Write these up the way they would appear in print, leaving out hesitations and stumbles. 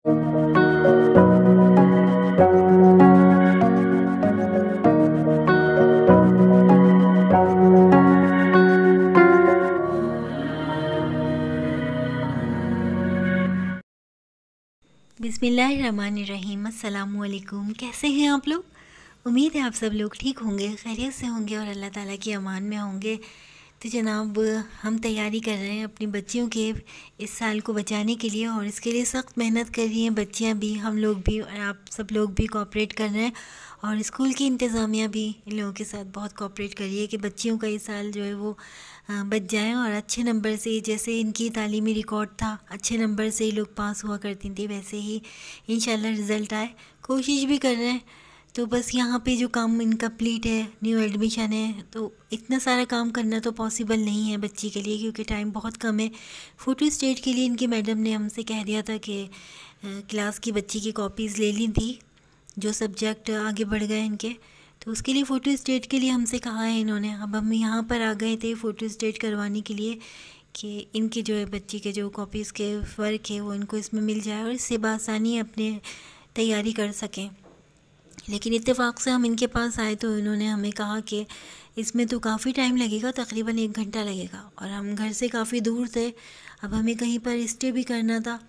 बिस्मिल्लाहिर्रहमानिर्रहीम। अस्सलामुअलैकुम। कैसे हैं आप लोग? उम्मीद है आप सब लोग ठीक होंगे, खैरियत से होंगे और अल्लाह ताला की अमान में होंगे। तो जनाब, हम तैयारी कर रहे हैं अपनी बच्चियों के इस साल को बचाने के लिए, और इसके लिए सख्त मेहनत कर रही हैं बच्चियां भी, हम लोग भी, और आप सब लोग भी कोऑपरेट कर रहे हैं। और स्कूल की इंतज़ामिया भी इन लोगों के साथ बहुत कोऑपरेट कर रही है कि बच्चियों का इस साल जो है वो बच जाएँ और अच्छे नंबर से, जैसे इनकी तालीमी रिकॉर्ड था अच्छे नंबर से ही लोग पास हुआ करती थी, वैसे ही इंशाल्लाह रिज़ल्ट आए। कोशिश भी कर रहे हैं। तो बस यहाँ पे जो काम इनकम्प्लीट है, न्यू एडमिशन है, तो इतना सारा काम करना तो पॉसिबल नहीं है बच्ची के लिए, क्योंकि टाइम बहुत कम है। फ़ोटो स्टेट के लिए इनकी मैडम ने हमसे कह दिया था कि क्लास की बच्ची की कॉपीज़ ले ली थी, जो सब्जेक्ट आगे बढ़ गए इनके, तो उसके लिए फ़ोटो स्टेट के लिए हमसे कहा है इन्होंने। अब हम यहाँ पर आ गए थे फ़ोटो स्टेट करवाने के लिए कि इनके जो है बच्ची के जो कॉपीज़ के वर्क है वो इनको इसमें मिल जाए और इससे बआसानी अपने तैयारी कर सकें। लेकिन इत्तेफाक से हम इनके पास आए तो इन्होंने हमें कहा कि इसमें तो काफ़ी टाइम लगेगा, तकरीबन 1 घंटा लगेगा, और हम घर से काफ़ी दूर थे, अब हमें कहीं पर स्टे भी करना था।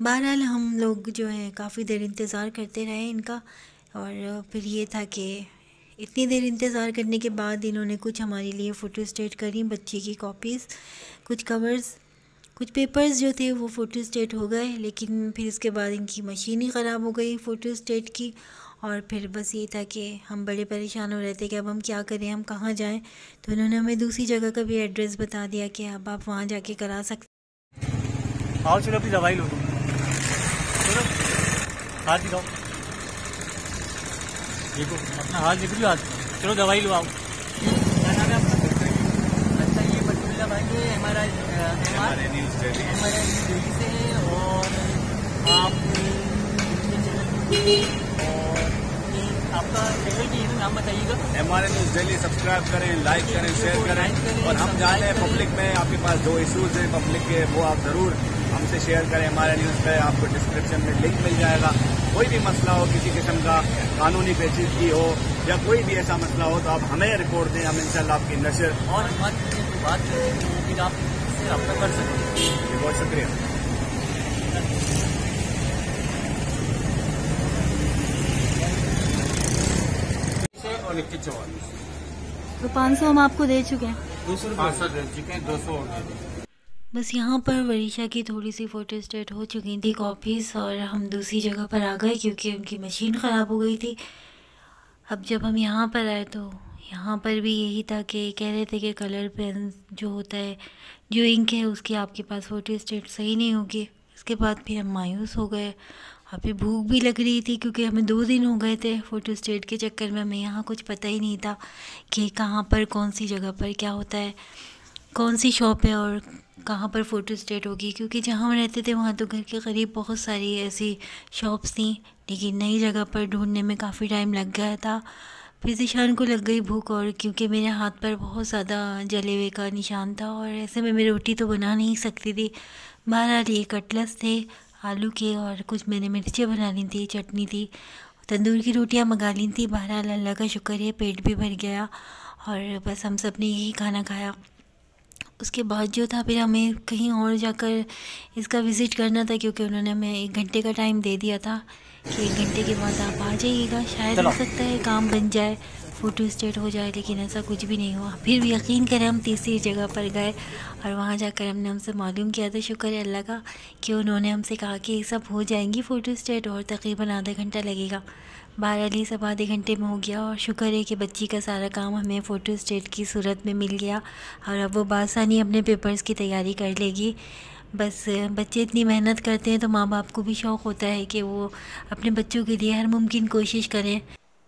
बहरहाल हम लोग जो है काफ़ी देर इंतज़ार करते रहे इनका, और फिर ये था कि इतनी देर इंतज़ार करने के बाद इन्होंने कुछ हमारे लिए फ़ोटो स्टेट करी, बच्ची की कॉपीज़, कुछ कवर्स, कुछ पेपर्स जो थे वो फ़ोटो स्टेट हो गए। लेकिन फिर इसके बाद इनकी मशीन ही ख़राब हो गई फ़ोटो स्टेट की, और फिर बस ये था कि हम बड़े परेशान हो रहे थे कि अब हम क्या करें, हम कहाँ जाएं। तो इन्होंने हमें दूसरी जगह का भी एड्रेस बता दिया कि अब आप वहाँ जाके करा सकते। आओ चलो अपनी दवाई लो तुम, चलो हाथ दिखाओ, देखो अपना हाथ दिख लो, हाथ, चलो दवाई लो आओ। क्या नाम है आपका? अच्छा, ये पर्टिकुलर भाई ये हमारा न्यूज़ दिल्ली से है, और आप आपका चैनल की नाम बताइएगा। हमारे न्यूज़ डेली सब्सक्राइब करें, लाइक करें, शेयर करें, और हम जानते हैं पब्लिक में आपके पास जो इश्यूज हैं पब्लिक के, वो आप ज़रूर हमसे शेयर करें। हमारे न्यूज़ पे आपको डिस्क्रिप्शन में लिंक मिल जाएगा। कोई भी मसला हो, किसी किस्म का कानूनी पेचीदगी हो या कोई भी ऐसा मसला हो, तो आप हमें रिपोर्ट दें, हम इंशाल्लाह आपकी नशर और बात करें तो फिर आप इससे रब्ता कर सकते हैं। बहुत शुक्रिया। और 21 तो 500 हम आपको दे चुके हैं, 200 500 दे चुके हैं, 200 और दे दें। बस यहाँ पर वरीशा की थोड़ी सी फ़ोटो स्टेट हो चुकी थी कॉपीज़, और हम दूसरी जगह पर आ गए क्योंकि उनकी मशीन ख़राब हो गई थी। अब जब हम यहाँ पर आए तो यहाँ पर भी यही था कि कह रहे थे कि कलर पेन जो होता है, जो इंक है, उसकी आपके पास फ़ोटो स्टेट सही नहीं होगी। इसके बाद फिर हम मायूस हो गए, और फिर भूख भी लग रही थी क्योंकि हमें 2 दिन हो गए थे फ़ोटो स्टेट के चक्कर में। हमें यहाँ कुछ पता ही नहीं था कि कहाँ पर कौन सी जगह पर क्या होता है, कौन सी शॉप है और कहाँ पर फ़ोटो स्टेट होगी, क्योंकि जहाँ हम रहते थे वहाँ तो घर के करीब बहुत सारी ऐसी शॉप्स थी, लेकिन नई जगह पर ढूंढने में काफ़ी टाइम लग गया था। फिर ज़ीशान को लग गई भूख, और क्योंकि मेरे हाथ पर बहुत ज़्यादा जले हुए का निशान था और ऐसे में मैं रोटी तो बना नहीं सकती थी। बहरहाल ये कटलेट्स थे आलू के, और कुछ मैंने मिर्चें बना ली थी, चटनी थी, तंदूर की रोटियां मंगा ली थी। बहरहाल अल्लाह का शुक्र है पेट भी भर गया, और बस हम सब ने यही खाना खाया। उसके बाद जो था फिर हमें कहीं और जाकर इसका विज़िट करना था, क्योंकि उन्होंने हमें 1 घंटे का टाइम दे दिया था कि 1 घंटे के बाद आप आ जाइएगा, शायद हो सकता है काम बन जाए, फ़ोटो स्टेट हो जाए, लेकिन ऐसा कुछ भी नहीं हुआ। फिर भी यकीन करें हम तीसरी जगह पर गए, और वहाँ जाकर हमने हमसे मालूम किया था, शुक्र है अल्लाह का, कि उन्होंने हमसे कहा कि ये सब हो जाएंगी फ़ोटो स्टेट और तकरीबन आधा घंटा लगेगा। बहरहाल ये सब आधे घंटे में हो गया, और शुक्र है कि बच्ची का सारा काम हमें फ़ोटो स्टेट की सूरत में मिल गया, और अब वो बासानी अपने पेपर्स की तैयारी कर लेगी। बस बच्चे इतनी मेहनत करते हैं तो माँ बाप को भी शौक़ होता है कि वो अपने बच्चों के लिए हर मुमकिन कोशिश करें।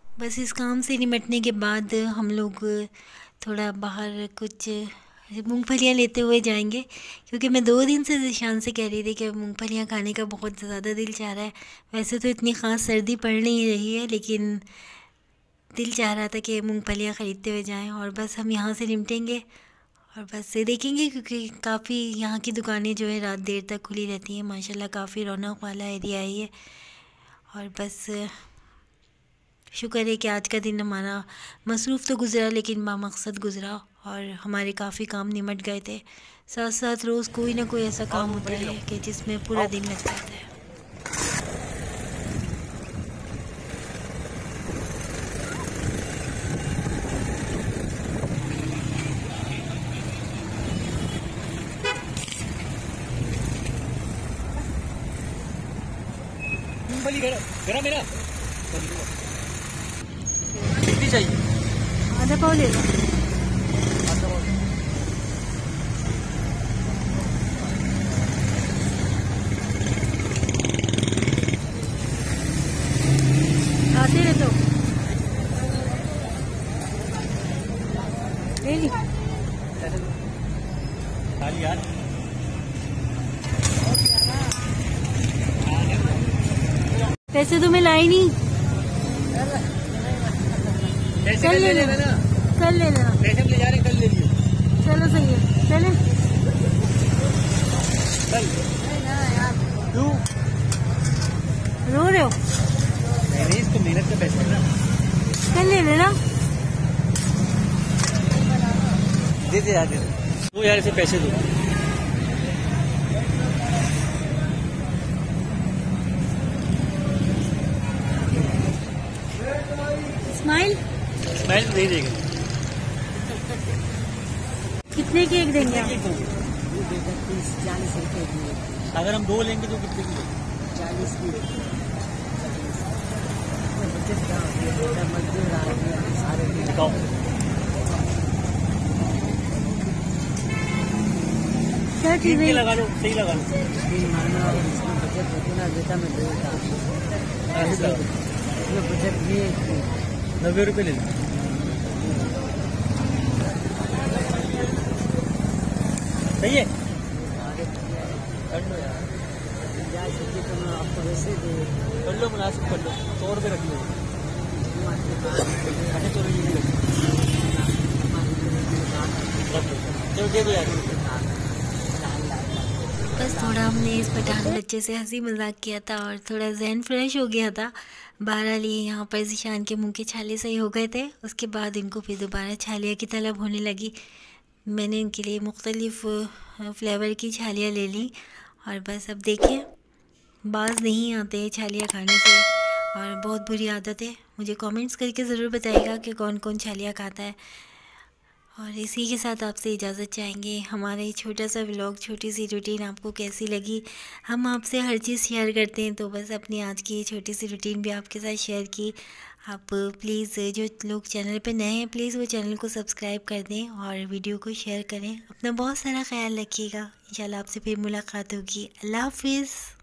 बस इस काम से निपटने के बाद हम लोग थोड़ा बाहर कुछ मूंगफलियाँ लेते हुए जाएंगे, क्योंकि मैं 2 दिन से ज़ीशान से कह रही थी कि मूंगफलियाँ खाने का बहुत ज़्यादा दिल चाह रहा है। वैसे तो इतनी ख़ास सर्दी पड़ नहीं रही है, लेकिन दिल चाह रहा था कि मूंगफलियाँ ख़रीदते हुए जाएं, और बस हम यहाँ से निपटेंगे और बस से देखेंगे क्योंकि काफ़ी यहाँ की दुकानें जो है रात देर तक खुली रहती हैं। माशाल्लाह काफ़ी रौनक वाला एरिया है ये। और बस शुक्र है कि आज का दिन हमारा मसरूफ़ तो गुज़रा लेकिन बामक़सद गुज़रा और हमारे काफ़ी काम निमट गए थे। साथ साथ रोज़ कोई ना कोई ऐसा काम होता है कि जिसमें पूरा दिन लग जाता है। गरम मेरा कितनी चाहिए? आधा पाव ले लो। आते रहे तो ले ली यार। पैसे तो मैं लाई नहीं। कल ले लेना, कल ले लेना। पैसे ले जा रहे, कल ले लियो। चलो सही है, चले। क्यों रो रहे हो? नहीं, इसको मेहनत के पैसे ना। कल ले लेना। दे दे यार, दे दे। तो यार इसे पैसे दो। स्माइल दे देगा। कितने केक देंगे आप? 40 रुपये की। अगर हम 2 लेंगे तो कितने की? 40 की। मजदूर सारे दिखाओ। क्या चीज़ है? लगा लो, सही लगा लो। 3 महीना और इसमें बजट जितना देता मैं देता। बजट नहीं 90 रुपये ले लो। सही है, कर लो यार। तो मैं आपको वैसे दे कर लो, मुनासिब कर लो। 100 रुपये रख लो। चलो दे दो यार। बस थोड़ा हमने इस पठान बच्चे से हंसी मजाक किया था और थोड़ा जहन फ्रेश हो गया था। बहरहाल ये यहाँ पर ज़ीशान के मुंह के छाले सही हो गए थे। उसके बाद इनको फिर दोबारा छालिया की तलब होने लगी। मैंने इनके लिए मुख्तलिफ़ फ्लेवर की छालियाँ ले ली और बस अब देखें, बाज नहीं आते छालियाँ खाने से और बहुत बुरी आदत है। मुझे कमेंट्स करके ज़रूर बताइएगा कि कौन कौन छालियाँ खाता है। और इसी के साथ आपसे इजाज़त चाहेंगे। हमारा ये छोटा सा व्लॉग, छोटी सी रूटीन आपको कैसी लगी? हम आपसे हर चीज़ शेयर करते हैं, तो बस अपनी आज की छोटी सी रूटीन भी आपके साथ शेयर की। आप प्लीज़ जो लोग चैनल पे नए हैं प्लीज़ वो चैनल को सब्सक्राइब कर दें और वीडियो को शेयर करें। अपना बहुत सारा ख्याल रखिएगा। इंशाल्लाह आपसे फिर मुलाकात होगी। अल्लाह हाफिज़।